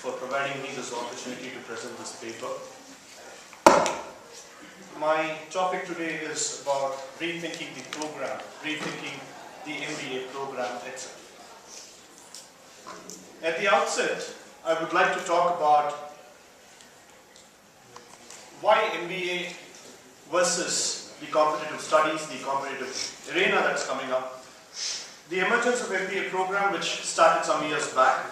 for providing me this opportunity to present this paper. My topic today is about rethinking the program, rethinking the MBA program itself. At the outset, I would like to talk about why MBA versus the competitive studies, the competitive arena that's coming up. The emergence of MBA program, which started some years back.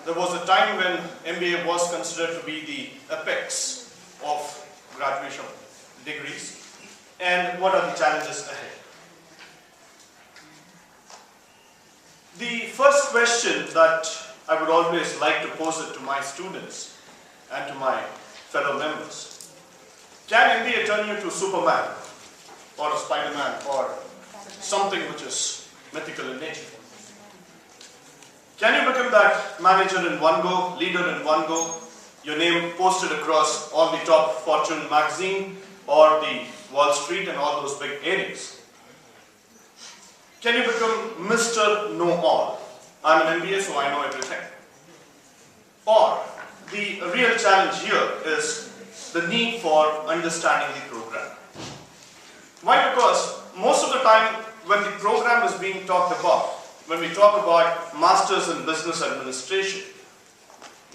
There was a time when MBA was considered to be the apex of graduation degrees. And what are the challenges ahead? The first question that I would always like to pose it to my students and to my fellow members. Can MBA turn you to Superman or a Spider-Man or something which is mythical in nature? Can you become that manager in one go, leader in one go, your name posted across all the top Fortune magazine or the Wall Street and all those big areas? Can you become Mr. Know-All? I'm an MBA, so I know everything. Or the real challenge here is the need for understanding the program. Why? Because most of the time when the program is being talked about, when we talk about Masters in Business Administration,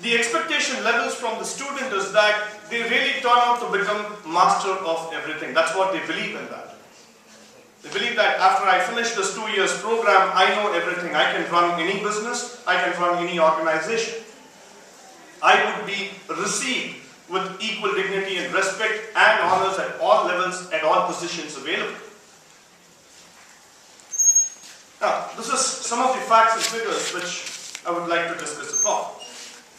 the expectation levels from the student is that they really turn out to become master of everything. That's what they believe in that. They believe that after I finish this 2 years program, I know everything. I can run any business, I can run any organization. I would be received with equal dignity and respect and honors at all levels, at all positions available. Now, this is some of the facts and figures which I would like to discuss upon.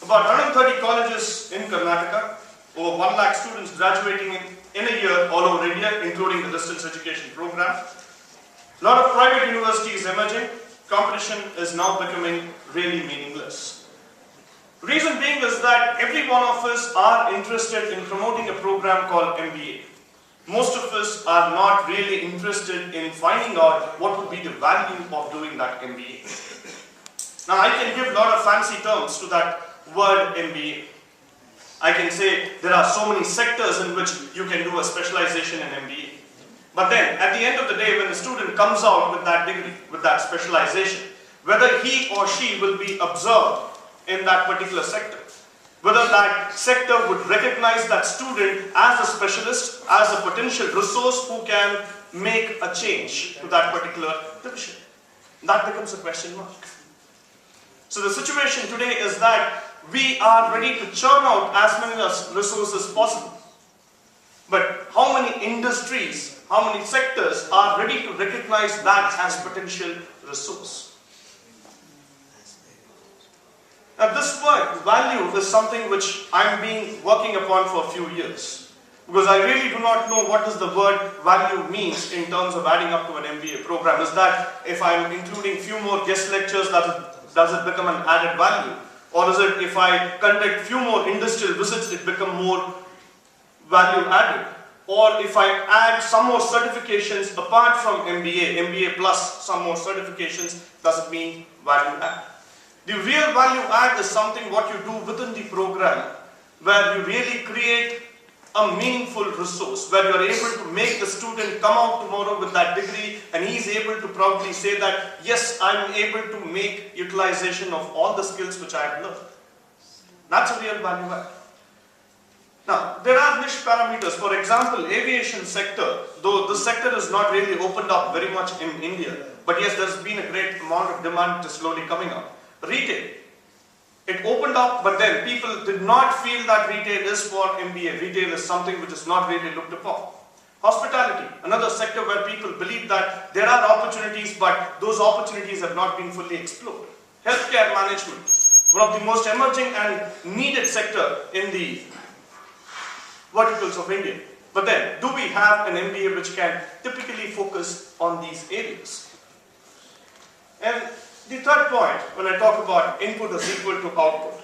About 130 colleges in Karnataka, over 1 lakh students graduating in a year all over India, including the distance education program. A lot of private universities emerging. Competition is now becoming really meaningless. Reason being is that every one of us are interested in promoting a program called MBA. Most of us are not really interested in finding out what would be the value of doing that MBA. Now I can give a lot of fancy terms to that word MBA. I can say there are so many sectors in which you can do a specialization in MBA. But then at the end of the day, when the student comes out with that degree, with that specialization, whether he or she will be observed in that particular sector, whether that sector would recognize that student as a specialist, as a potential resource who can make a change to that particular division. That becomes a question mark. So the situation today is that we are ready to churn out as many resources possible. But how many industries, how many sectors are ready to recognize that as potential resource? Now this word, value, is something which I've been working upon for a few years. Because I really do not know what does the word value means in terms of adding up to an MBA program. Is that if I'm including few more guest lectures, does it become an added value? Or is it if I conduct few more industrial visits, it become more value added? Or if I add some more certifications apart from MBA, MBA plus some more certifications, does it mean value add? The real value add is something what you do within the program where you really create a meaningful resource, where you are able to make the student come out tomorrow with that degree and he is able to proudly say that, yes, I am able to make utilization of all the skills which I have learned. That's a real value add. Now, there are niche parameters. For example, aviation sector, though the sector is not really opened up very much in India, but yes, there's been a great amount of demand slowly coming up. Retail. It opened up, but then people did not feel that retail is for MBA. Retail is something which is not really looked upon. Hospitality, another sector where people believe that there are opportunities, but those opportunities have not been fully explored. Healthcare management, one of the most emerging and needed sector in the verticals of India. But then, do we have an MBA which can typically focus on these areas? And the third point, when I talk about input is equal to output,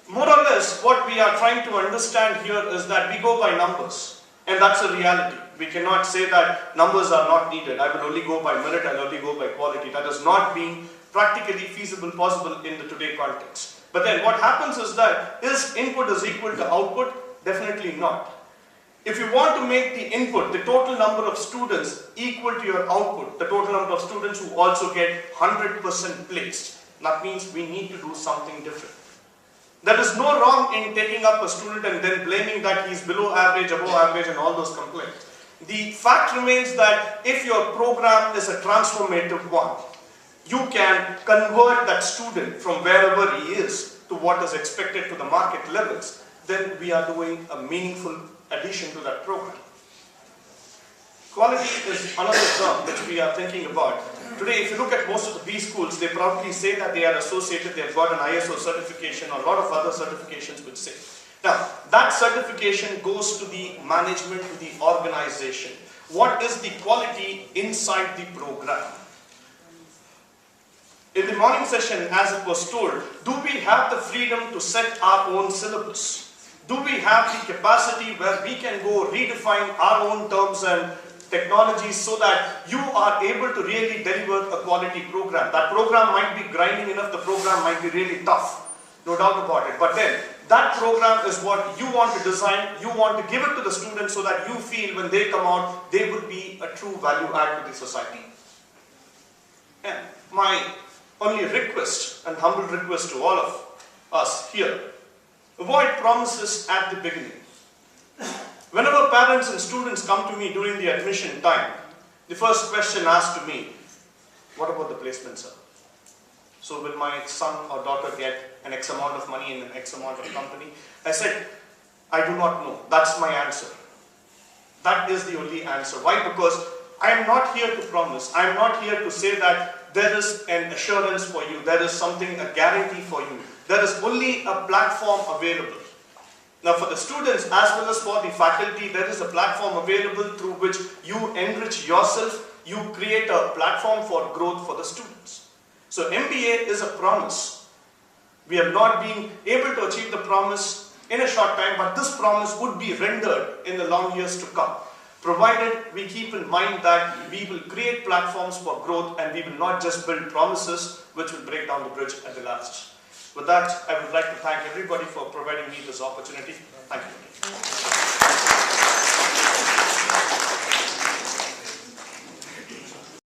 more or less what we are trying to understand here is that we go by numbers. And that's a reality. We cannot say that numbers are not needed. I will only go by merit, I will only go by quality. That is not being practically feasible, possible in the today context. But then what happens is that, is input is equal to output? Definitely not. If you want to make the input, the total number of students equal to your output, the total number of students who also get 100% placed, that means we need to do something different. There is no wrong in taking up a student and then blaming that he's below average, above average and all those complaints. The fact remains that if your program is a transformative one, you can convert that student from wherever he is to what is expected to the market levels, then we are doing a meaningful addition to that program. Quality is another term which we are thinking about. Today, if you look at most of the B schools, they proudly say that they are associated, they've got an ISO certification or a lot of other certifications which say. Now, that certification goes to the management, to the organization. What is the quality inside the program? In the morning session, as it was told, do we have the freedom to set our own syllabus? Do we have the capacity where we can go redefine our own terms and technologies so that you are able to really deliver a quality program? That program might be grinding enough, the program might be really tough, no doubt about it. But then, that program is what you want to design, you want to give it to the students so that you feel when they come out, they would be a true value add to the society. And my only request and humble request to all of us here, avoid promises at the beginning. Whenever parents and students come to me during the admission time, the first question asked to me, what about the placement, sir? So will my son or daughter get an X amount of money in an X amount of company? I said, I do not know. That's my answer. That is the only answer. Why? Because I am not here to promise. I am not here to say that there is an assurance for you. There is something, a guarantee for you. There is only a platform available. Now for the students as well as for the faculty, there is a platform available through which you enrich yourself, you create a platform for growth for the students. So MBA is a promise. We have not been able to achieve the promise in a short time, but this promise would be rendered in the long years to come, provided we keep in mind that we will create platforms for growth and we will not just build promises which will break down the bridge at the last. With that, I would like to thank everybody for providing me this opportunity. Thank you.